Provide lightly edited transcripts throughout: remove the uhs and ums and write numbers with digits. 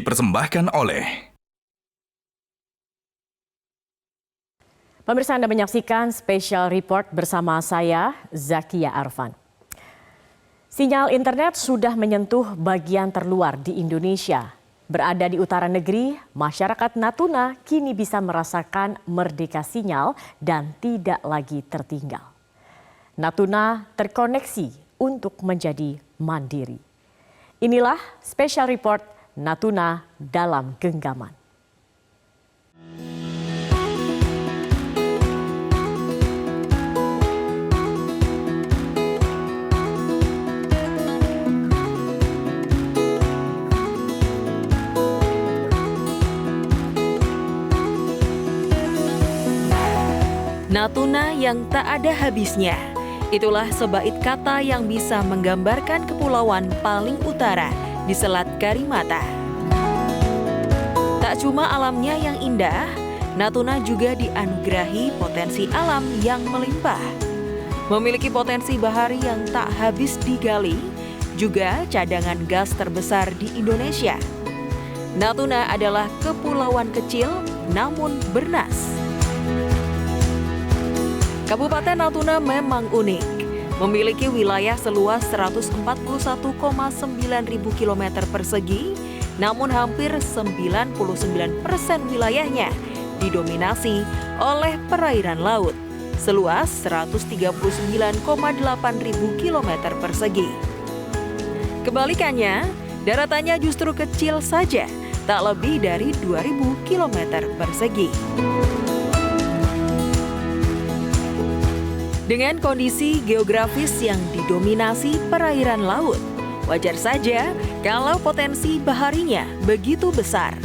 dipersembahkan oleh Pemirsa, Anda menyaksikan Special Report bersama saya, Zakia Arfan. Sinyal internet sudah menyentuh bagian terluar di Indonesia. Berada di utara negeri, masyarakat Natuna kini bisa merasakan merdeka sinyal dan tidak lagi tertinggal. Natuna terkoneksi untuk menjadi mandiri. Inilah Special Report Natuna dalam genggaman. Natuna yang tak ada habisnya. Itulah sebait kata yang bisa menggambarkan kepulauan paling utara di Selat Karimata. Tak cuma alamnya yang indah, Natuna juga dianugerahi potensi alam yang melimpah. Memiliki potensi bahari yang tak habis digali, juga cadangan gas terbesar di Indonesia. Natuna adalah kepulauan kecil namun bernas. Kabupaten Natuna memang unik, memiliki wilayah seluas 141,9 ribu kilometer persegi, namun hampir 99% wilayahnya didominasi oleh perairan laut, seluas 139,8 ribu kilometer persegi. Kebalikannya, daratannya justru kecil saja, tak lebih dari 2.000 kilometer persegi. Dengan kondisi geografis yang didominasi perairan laut, wajar saja kalau potensi baharinya begitu besar.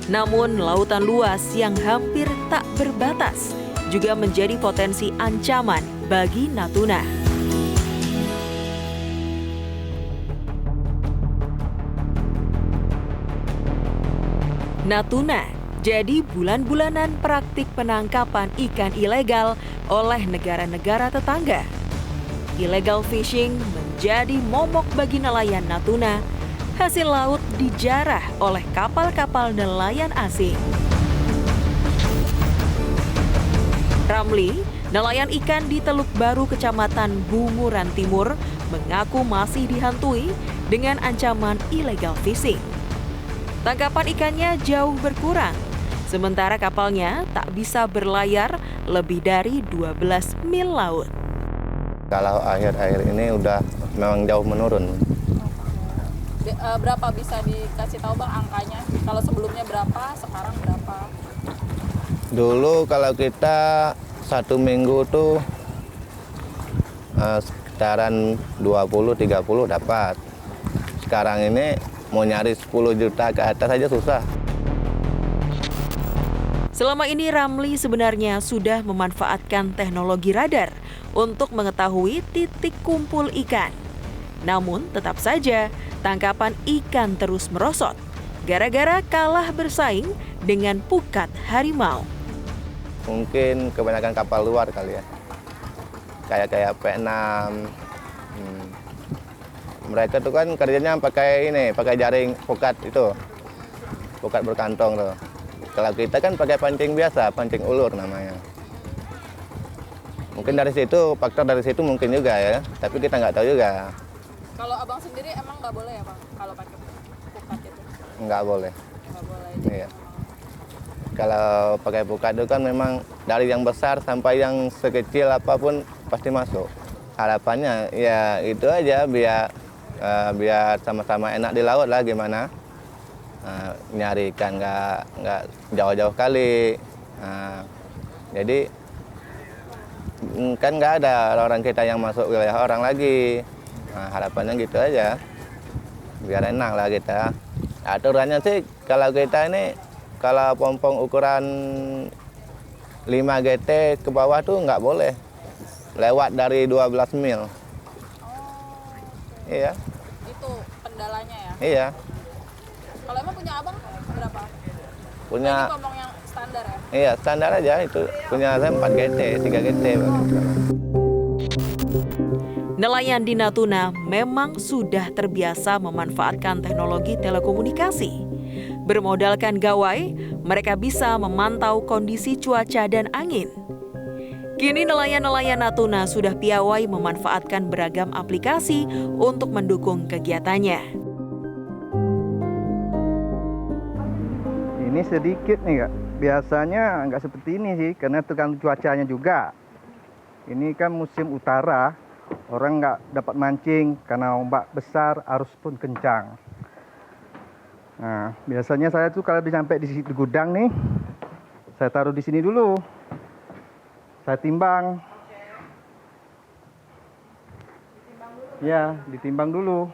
Namun lautan luas yang hampir tak berbatas juga menjadi potensi ancaman bagi Natuna. Natuna jadi bulan-bulanan praktik penangkapan ikan ilegal oleh negara-negara tetangga. Illegal fishing menjadi momok bagi nelayan Natuna. Hasil laut dijarah oleh kapal-kapal nelayan asing. Ramli, nelayan ikan di Teluk Baru, Kecamatan Bunguran Timur, mengaku masih dihantui dengan ancaman illegal fishing. Tangkapan ikannya jauh berkurang, sementara kapalnya tak bisa berlayar lebih dari 12 mil laut. Kalau akhir-akhir ini udah memang jauh menurun. Berapa bisa dikasih tahu Bang angkanya? Kalau sebelumnya berapa, sekarang berapa? Dulu kalau kita satu minggu tuh sekitaran 20-30 dapat. Sekarang ini mau nyari 10 juta ke atas aja susah. Selama ini Ramli sebenarnya sudah memanfaatkan teknologi radar untuk mengetahui titik kumpul ikan. Namun tetap saja tangkapan ikan terus merosot gara-gara kalah bersaing dengan pukat harimau. Mungkin kebanyakan kapal luar kali ya. Kayak P6. Mereka tuh kan kerjanya pakai jaring pukat itu. Pukat berkantong tuh. Kalau kita kan pakai pancing biasa, pancing ulur namanya. Mungkin dari situ, faktor dari situ mungkin juga ya, tapi kita nggak tahu juga. Kalau Abang sendiri emang nggak boleh ya Bang, kalau pakai pukat itu? Nggak boleh. Nggak boleh. Iya. Kalau pakai pukat itu kan memang dari yang besar sampai yang sekecil apapun pasti masuk. Harapannya ya itu aja biar sama-sama enak di laut lah gimana. Nyari ikan nggak jauh-jauh kali. Jadi kan nggak ada orang kita yang masuk wilayah orang lagi. Harapannya gitu aja, biar enak lah kita. Aturannya sih kalau kita ini kalau pompong ukuran 5 GT ke bawah tuh nggak boleh lewat dari 12 mil. Iya. Itu kendalanya ya? Iya. Kalau emang punya Abang berapa? Punya. Ini pompong yang standar ya? Iya, standar aja itu. Punya saya 4 GT, 3 GT. Nelayan di Natuna memang sudah terbiasa memanfaatkan teknologi telekomunikasi. Bermodalkan gawai, mereka bisa memantau kondisi cuaca dan angin. Kini nelayan-nelayan Natuna sudah piawai memanfaatkan beragam aplikasi untuk mendukung kegiatannya. Ini sedikit nih Kak. Biasanya nggak seperti ini sih, karena tergantung cuacanya juga. Ini kan musim utara, orang nggak dapat mancing karena ombak besar, arus pun kencang. Nah, biasanya saya tuh kalau sampai di gudang nih, saya taruh di sini dulu. Saya timbang. Ya, ditimbang dulu.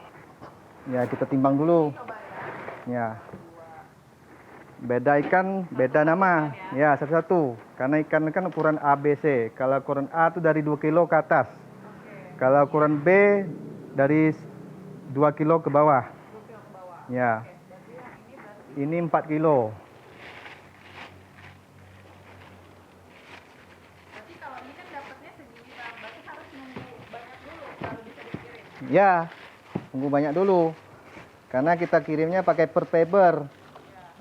Ya, kita timbang dulu. Ya. Beda ikan, beda nama. Ya, satu-satu. Karena ikan kan ukuran A, B, C. Kalau ukuran A itu dari 2 kilo ke atas. Kalau ukuran B dari 2 kilo ke bawah. Ya. Ini 4 kilo. Ya, tunggu banyak dulu. Karena kita kirimnya pakai per paper.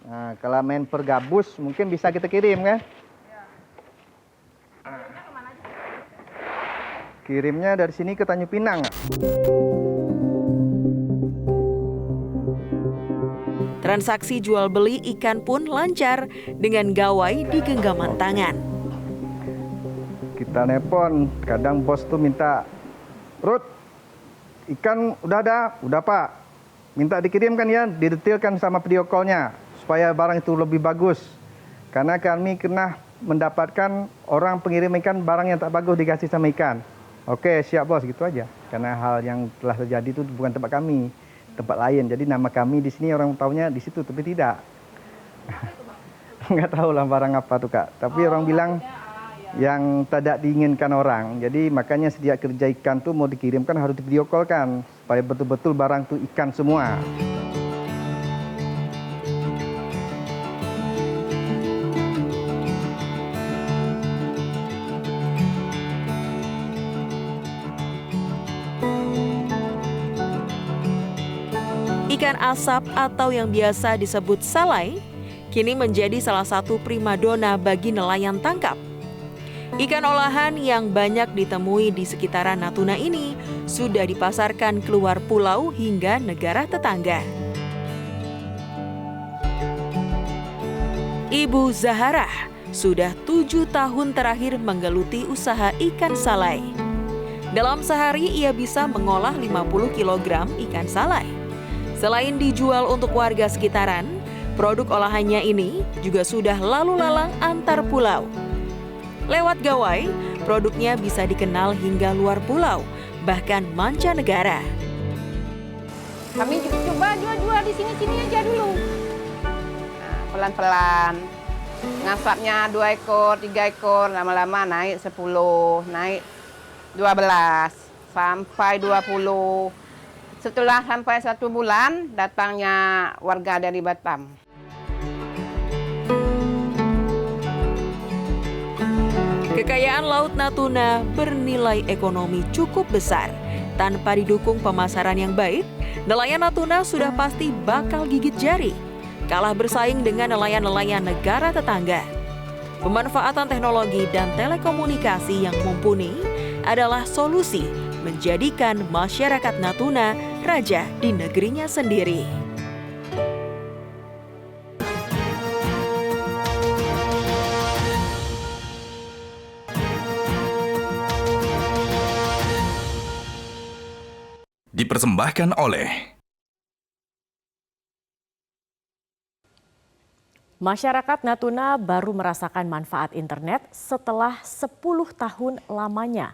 Nah, kalau main per gabus mungkin bisa kita kirim kan? Kirimnya dari sini ke Tanjung Pinang. Transaksi jual beli ikan pun lancar dengan gawai di genggaman tangan. Kita nelpon, kadang bos tuh minta, Rut, ikan udah ada? Udah Pak. Minta dikirimkan ya, didetailkan sama video call-nya supaya barang itu lebih bagus. Karena kami pernah mendapatkan orang pengirim ikan barang yang tak bagus dikasih sama ikan. Oke, siap bos, gitu aja. Karena hal yang telah terjadi itu bukan tempat kami, tempat lain. Jadi nama kami di sini orang tahunya di situ, tapi tidak. Nggak tahu lah barang apa tuh Kak. Tapi orang bilang yang tidak diinginkan orang. Jadi makanya setiap kerja ikan tuh mau dikirimkan harus di video call kan, supaya betul-betul barang tuh ikan semua. Ikan asap atau yang biasa disebut salai kini menjadi salah satu primadona bagi nelayan tangkap. Ikan olahan yang banyak ditemui di sekitaran Natuna ini sudah dipasarkan keluar pulau hingga negara tetangga. Ibu Zaharah sudah 7 tahun terakhir menggeluti usaha ikan salai. Dalam sehari ia bisa mengolah 50 kg ikan salai. Selain dijual untuk warga sekitaran, produk olahannya ini juga sudah lalu lalang antar pulau. Lewat gawai, produknya bisa dikenal hingga luar pulau, bahkan mancanegara. Kami coba jual-jual di sini-sini aja dulu. Nah, pelan-pelan. Ngasapnya 2 ekor, 3 ekor, lama-lama naik 10, naik 12, sampai 20. Setelah sampai 1 bulan, datangnya warga dari Batam. Kekayaan Laut Natuna bernilai ekonomi cukup besar. Tanpa didukung pemasaran yang baik, nelayan Natuna sudah pasti bakal gigit jari, kalah bersaing dengan nelayan-nelayan negara tetangga. Pemanfaatan teknologi dan telekomunikasi yang mumpuni adalah solusi menjadikan masyarakat Natuna raja di negerinya sendiri. Dipersembahkan oleh Masyarakat Natuna baru merasakan manfaat internet setelah 10 tahun lamanya.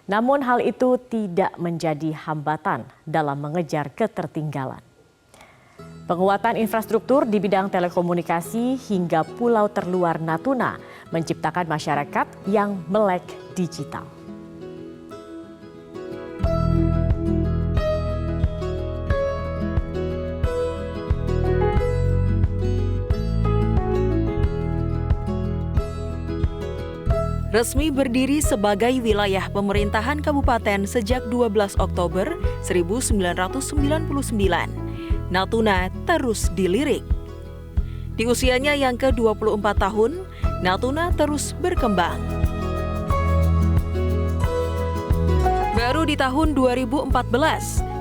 Namun hal itu tidak menjadi hambatan dalam mengejar ketertinggalan. Penguatan infrastruktur di bidang telekomunikasi hingga pulau terluar Natuna menciptakan masyarakat yang melek digital. Resmi berdiri sebagai wilayah pemerintahan kabupaten sejak 12 Oktober 1999, Natuna terus dilirik. Di usianya yang ke-24 tahun, Natuna terus berkembang. Baru di tahun 2014,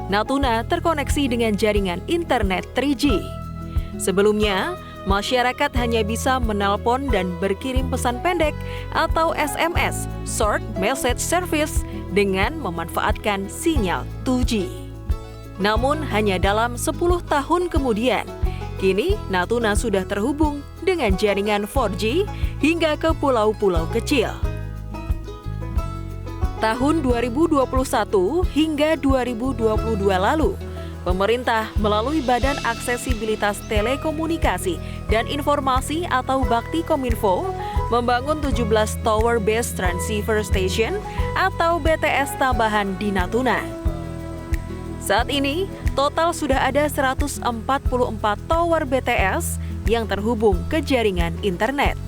Natuna terkoneksi dengan jaringan internet 3G. Sebelumnya, masyarakat hanya bisa menelpon dan berkirim pesan pendek atau SMS, Short Message Service, dengan memanfaatkan sinyal 2G. Namun, hanya dalam 10 tahun kemudian, kini Natuna sudah terhubung dengan jaringan 4G hingga ke pulau-pulau kecil. Tahun 2021 hingga 2022 lalu, pemerintah melalui Badan Aksesibilitas Telekomunikasi dan Informasi atau Bakti Kominfo membangun 17 Tower Base Transceiver Station atau BTS tambahan di Natuna. Saat ini, total sudah ada 144 tower BTS yang terhubung ke jaringan internet.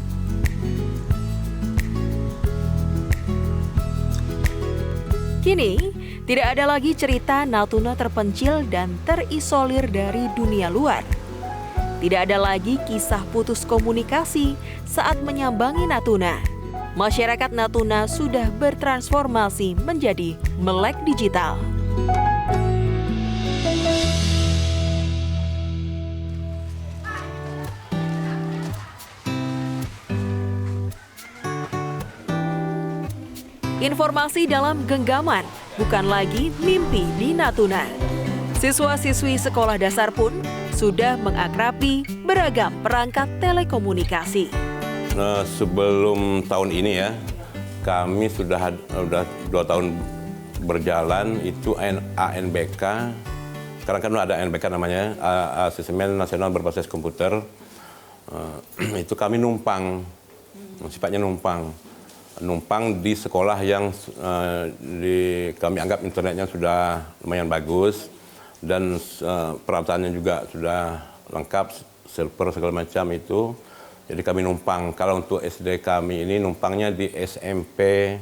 Kini, tidak ada lagi cerita Natuna terpencil dan terisolir dari dunia luar. Tidak ada lagi kisah putus komunikasi saat menyambangi Natuna. Masyarakat Natuna sudah bertransformasi menjadi melek digital. Informasi dalam genggaman, bukan lagi mimpi di Natuna. Siswa-siswi sekolah dasar pun sudah mengakrabi beragam perangkat telekomunikasi. Sebelum tahun ini ya, kami sudah 2 tahun berjalan itu ANBK. Sekarang kan ada ANBK namanya, Asesmen Nasional Berbasis Komputer. Itu kami numpang, sifatnya numpang di sekolah yang kami anggap internetnya sudah lumayan bagus dan peralatannya juga sudah lengkap, server segala macam itu. Jadi kami numpang. Kalau untuk SD kami ini numpangnya di SMP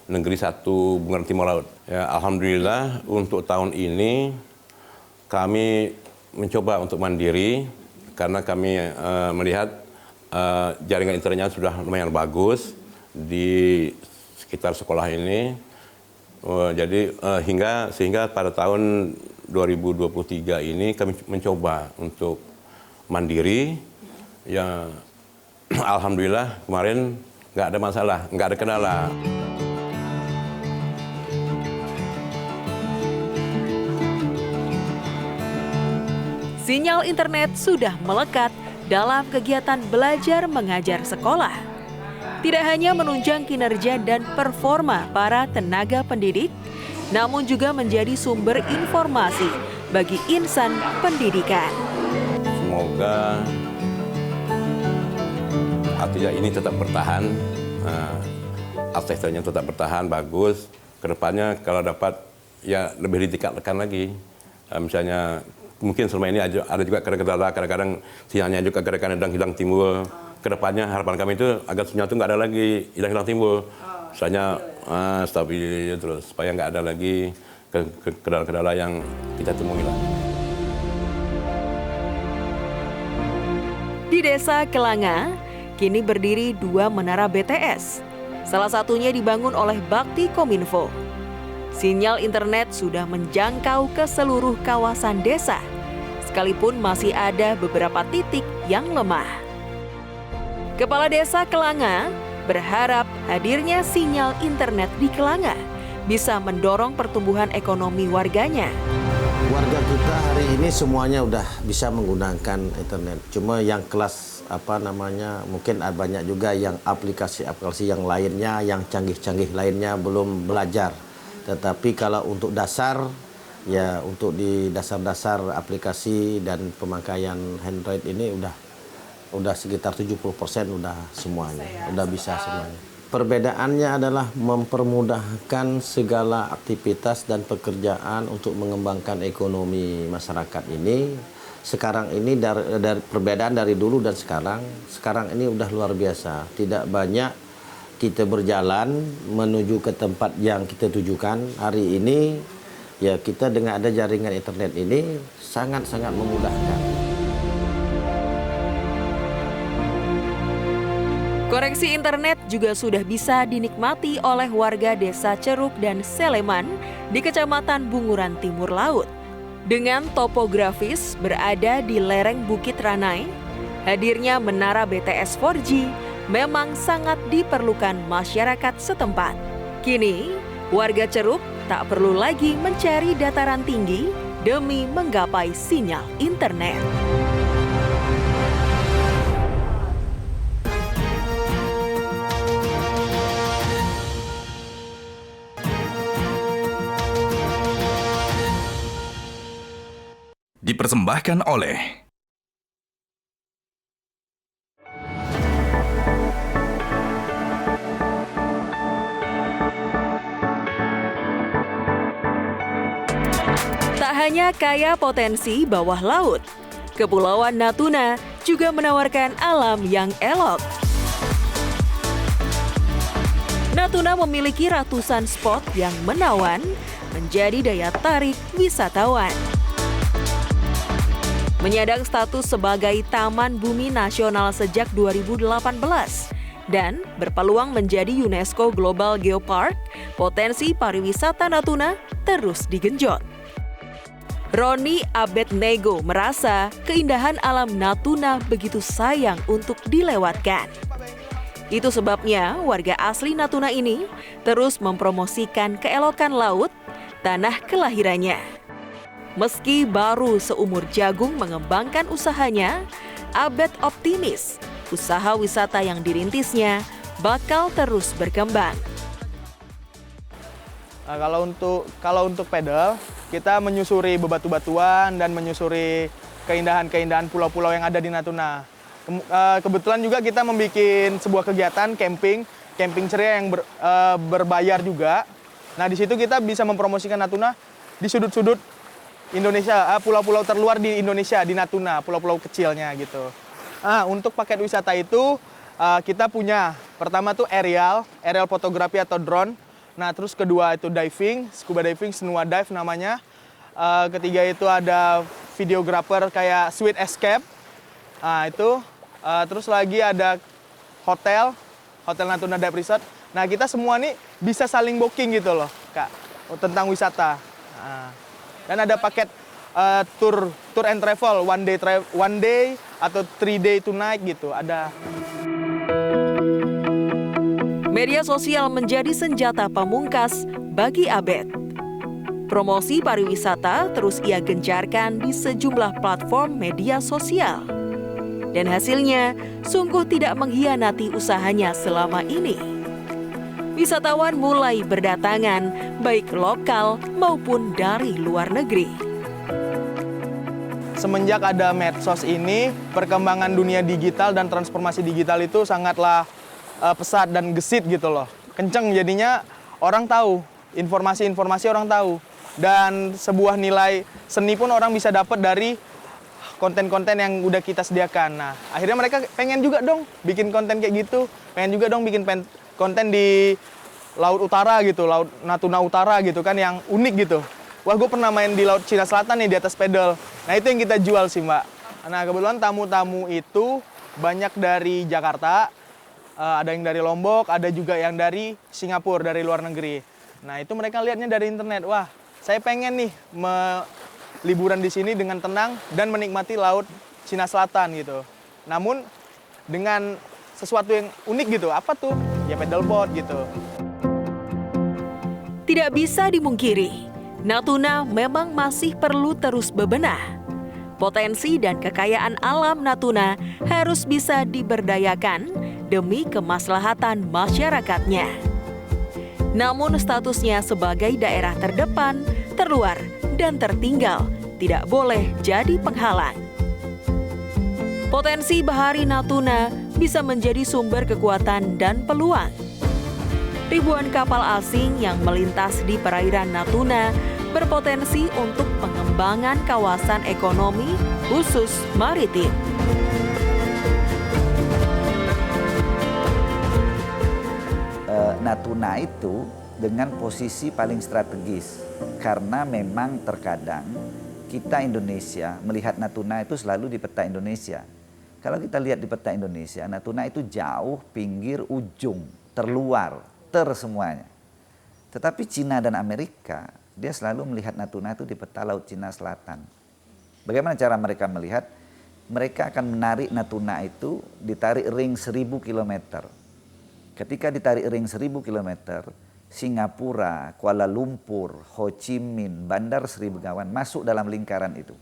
Negeri 1 Bungaran Timur Laut. Ya, alhamdulillah untuk tahun ini kami mencoba untuk mandiri karena kami melihat jaringan internetnya sudah lumayan bagus di sekitar sekolah ini. Jadi sehingga pada tahun 2023 ini kami mencoba untuk mandiri. Ya, alhamdulillah kemarin nggak ada masalah, nggak ada kendala. Sinyal internet sudah melekat dalam kegiatan belajar mengajar sekolah. Tidak hanya menunjang kinerja dan performa para tenaga pendidik, namun juga menjadi sumber informasi bagi insan pendidikan. Semoga artinya ini tetap bertahan, aksesnya tetap bertahan, bagus. Kedepannya kalau dapat ya lebih ditingkatkan lagi. Misalnya mungkin selama ini ada juga kadang-kadang sinyalnya juga kadang-kadang hilang timbul. Kedepannya harapan kami itu agar sinyal itu nggak ada lagi hilang timbul. Misalnya stabil terus supaya nggak ada lagi kendala-kendala yang kita temui lah. Di Desa Kelanga, kini berdiri 2 menara BTS. Salah satunya dibangun oleh Bakti Kominfo. Sinyal internet sudah menjangkau ke seluruh kawasan desa, sekalipun masih ada beberapa titik yang lemah. Kepala Desa Kelanga berharap hadirnya sinyal internet di Kelanga bisa mendorong pertumbuhan ekonomi warganya. Warga kita hari ini semuanya udah bisa menggunakan internet. Cuma yang kelas mungkin banyak juga yang aplikasi-aplikasi yang lainnya, yang canggih-canggih lainnya belum belajar. Tetapi kalau untuk dasar, ya untuk di dasar-dasar aplikasi dan pemakaian Android ini udah sekitar 70% udah semuanya, udah bisa semuanya. Perbedaannya adalah mempermudahkan segala aktivitas dan pekerjaan untuk mengembangkan ekonomi masyarakat ini. Sekarang ini dari perbedaan dari dulu dan sekarang ini udah luar biasa. Tidak banyak kita berjalan menuju ke tempat yang kita tujukan. Hari ini ya kita dengan ada jaringan internet ini sangat-sangat memudahkan. Koneksi internet juga sudah bisa dinikmati oleh warga Desa Ceruk dan Seleman di Kecamatan Bunguran Timur Laut. Dengan topografis berada di lereng Bukit Ranai, hadirnya menara BTS 4G memang sangat diperlukan masyarakat setempat. Kini, warga Ceruk tak perlu lagi mencari dataran tinggi demi menggapai sinyal internet. Dipersembahkan oleh Tak hanya kaya potensi bawah laut, Kepulauan Natuna juga menawarkan alam yang elok. Natuna memiliki ratusan spot yang menawan menjadi daya tarik wisatawan. Menyandang status sebagai Taman Bumi Nasional sejak 2018 dan berpeluang menjadi UNESCO Global Geopark, potensi pariwisata Natuna terus digenjot. Roni Abednego merasa keindahan alam Natuna begitu sayang untuk dilewatkan. Itu sebabnya warga asli Natuna ini terus mempromosikan keelokan laut, tanah kelahirannya. Meski baru seumur jagung mengembangkan usahanya, Abed optimis usaha wisata yang dirintisnya bakal terus berkembang. Nah, kalau untuk pedal, kita menyusuri bebatu-batuan dan menyusuri keindahan-keindahan pulau-pulau yang ada di Natuna. Kebetulan juga kita membuat sebuah kegiatan camping ceria yang berbayar juga. Nah, di situ kita bisa mempromosikan Natuna di sudut-sudut Indonesia, pulau-pulau terluar di Indonesia, di Natuna, pulau-pulau kecilnya gitu. Nah, untuk paket wisata itu kita punya, pertama tuh aerial fotografi atau drone. Nah, terus kedua itu diving, scuba diving, snow dive namanya. Ketiga itu ada videographer kayak Sweet Escape. Nah, itu. Terus lagi ada hotel Natuna Dive Resort. Nah, kita semua nih bisa saling booking gitu loh, Kak, tentang wisata. Nah, dan ada paket tour and travel, one day atau 3 day 2 night gitu, ada. Media sosial menjadi senjata pamungkas bagi Abed. Promosi pariwisata terus ia gencarkan di sejumlah platform media sosial. Dan hasilnya sungguh tidak mengkhianati usahanya selama ini. Wisatawan mulai berdatangan, baik lokal maupun dari luar negeri. Semenjak ada medsos ini, perkembangan dunia digital dan transformasi digital itu sangatlah pesat dan gesit gitu loh. Kenceng jadinya orang tahu, informasi-informasi orang tahu. Dan sebuah nilai seni pun orang bisa dapat dari konten-konten yang udah kita sediakan. Nah, akhirnya mereka pengen juga dong bikin konten kayak gitu. Pengen juga dong bikin konten di Laut Utara gitu, Laut Natuna Utara gitu kan, yang unik gitu. Wah, gue pernah main di Laut Cina Selatan nih di atas pedal. Nah, itu yang kita jual sih, Mbak. Nah, kebetulan tamu-tamu itu banyak dari Jakarta, ada yang dari Lombok, ada juga yang dari Singapura, dari luar negeri. Nah, itu mereka lihatnya dari internet. Wah, saya pengen nih liburan di sini dengan tenang dan menikmati Laut Cina Selatan gitu. Namun dengan sesuatu yang unik gitu. Apa tuh? Ya pedalboard gitu. Tidak bisa dimungkiri, Natuna memang masih perlu terus bebenah. Potensi dan kekayaan alam Natuna harus bisa diberdayakan demi kemaslahatan masyarakatnya. Namun statusnya sebagai daerah terdepan, terluar, dan tertinggal tidak boleh jadi penghalang. Potensi bahari Natuna bisa menjadi sumber kekuatan dan peluang. Ribuan kapal asing yang melintas di perairan Natuna berpotensi untuk pengembangan kawasan ekonomi khusus maritim. Natuna itu dengan posisi paling strategis karena memang terkadang kita Indonesia melihat Natuna itu selalu di peta Indonesia. Kalau kita lihat di peta Indonesia, Natuna itu jauh, pinggir, ujung, terluar, semuanya. Tetapi Cina dan Amerika, dia selalu melihat Natuna itu di peta Laut Cina Selatan. Bagaimana cara mereka melihat? Mereka akan menarik Natuna itu, ditarik ring 1000 km. Ketika ditarik ring 1000 km, Singapura, Kuala Lumpur, Ho Chi Minh, Bandar Seri Begawan masuk dalam lingkaran itu.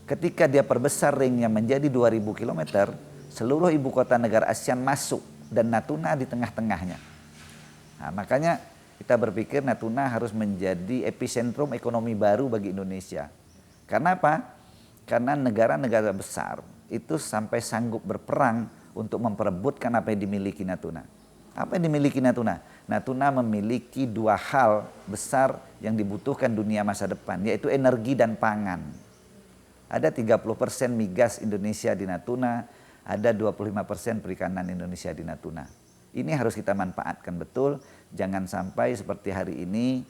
Ketika dia perbesar ringnya menjadi 2000 km, seluruh ibu kota negara ASEAN masuk dan Natuna di tengah-tengahnya. Nah, makanya kita berpikir Natuna harus menjadi epicentrum ekonomi baru bagi Indonesia. Karena apa? Karena negara-negara besar itu sampai sanggup berperang untuk memperebutkan apa yang dimiliki Natuna. Apa yang dimiliki Natuna? Natuna memiliki 2 hal besar yang dibutuhkan dunia masa depan, yaitu energi dan pangan. Ada 30% migas Indonesia di Natuna, ada 25% perikanan Indonesia di Natuna. Ini harus kita manfaatkan betul, jangan sampai seperti hari ini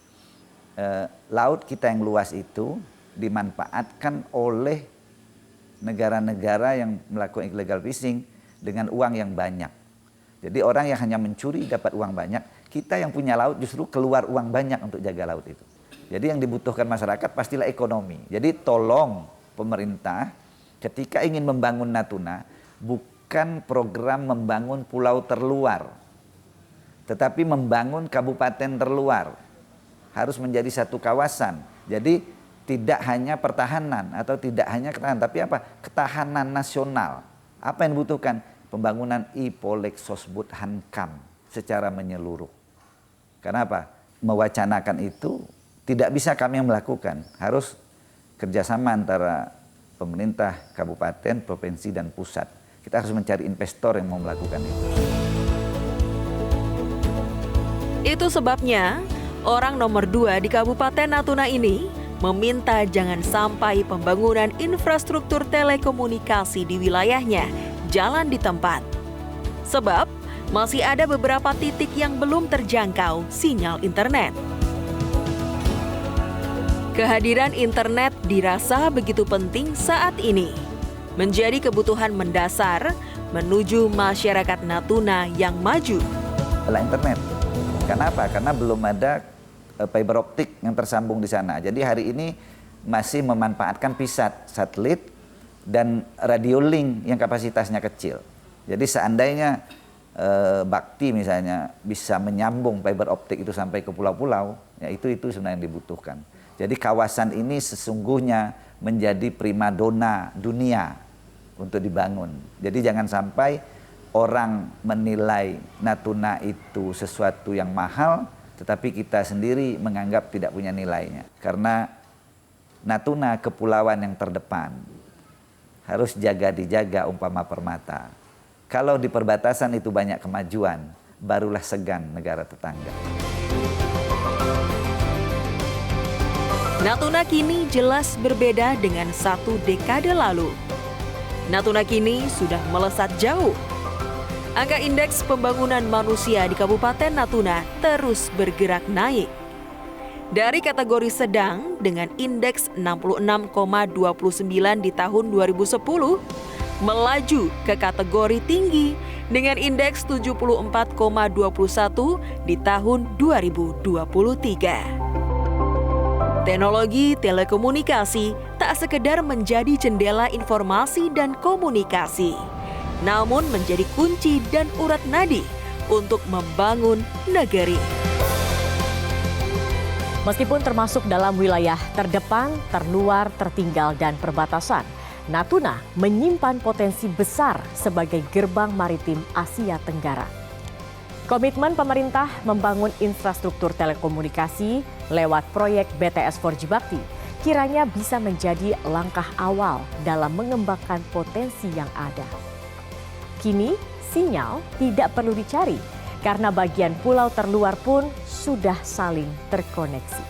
laut kita yang luas itu dimanfaatkan oleh negara-negara yang melakukan illegal fishing dengan uang yang banyak. Jadi orang yang hanya mencuri dapat uang banyak, kita yang punya laut justru keluar uang banyak untuk jaga laut itu. Jadi yang dibutuhkan masyarakat pastilah ekonomi. Jadi tolong pemerintah ketika ingin membangun Natuna, bukan program membangun pulau terluar, tetapi membangun kabupaten terluar. Harus menjadi satu kawasan. Jadi tidak hanya pertahanan atau tidak hanya ketahanan, tapi apa? Ketahanan nasional. Apa yang dibutuhkan? Pembangunan IPOLEK Sosbud Hankam secara menyeluruh. Karena apa? Mewacanakan itu tidak bisa kami yang melakukan. Harus kerjasama antara pemerintah, kabupaten, provinsi, dan pusat. Kita harus mencari investor yang mau melakukan itu. Itu sebabnya orang nomor 2 di Kabupaten Natuna ini meminta jangan sampai pembangunan infrastruktur telekomunikasi di wilayahnya jalan di tempat. Sebab masih ada beberapa titik yang belum terjangkau sinyal internet. Kehadiran internet dirasa begitu penting saat ini, menjadi kebutuhan mendasar menuju masyarakat Natuna yang maju. Adalah internet. Kenapa? Karena belum ada fiber optik yang tersambung di sana. Jadi hari ini masih memanfaatkan PSAT, satelit, dan radio link yang kapasitasnya kecil. Jadi seandainya Bakti misalnya bisa menyambung fiber optik itu sampai ke pulau-pulau, ya itu sebenarnya yang dibutuhkan. Jadi kawasan ini sesungguhnya menjadi primadona dunia untuk dibangun. Jadi jangan sampai orang menilai Natuna itu sesuatu yang mahal, tetapi kita sendiri menganggap tidak punya nilainya. Karena Natuna kepulauan yang terdepan, harus jaga dijaga umpama permata. Kalau di perbatasan itu banyak kemajuan, barulah segan negara tetangga. Natuna kini jelas berbeda dengan 1 dekade lalu. Natuna kini sudah melesat jauh. Angka indeks pembangunan manusia di Kabupaten Natuna terus bergerak naik. Dari kategori sedang dengan indeks 66,29 di tahun 2010, melaju ke kategori tinggi dengan indeks 74,21 di tahun 2023. Teknologi telekomunikasi tak sekedar menjadi jendela informasi dan komunikasi, namun menjadi kunci dan urat nadi untuk membangun negeri. Meskipun termasuk dalam wilayah terdepan, terluar, tertinggal, dan perbatasan, Natuna menyimpan potensi besar sebagai gerbang maritim Asia Tenggara. Komitmen pemerintah membangun infrastruktur telekomunikasi lewat proyek BTS 4G Bakti kiranya bisa menjadi langkah awal dalam mengembangkan potensi yang ada. Kini, sinyal tidak perlu dicari karena bagian pulau terluar pun sudah saling terkoneksi.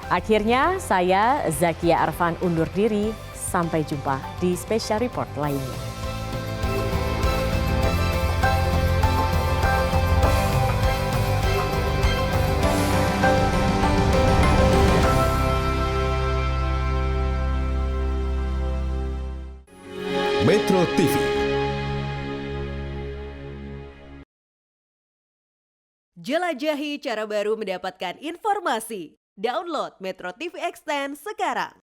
Akhirnya, saya Zakia Arfan undur diri. Sampai jumpa di Special Report lainnya. Metro TV. Jelajahi cara baru mendapatkan informasi. Download Metro TV Extend sekarang.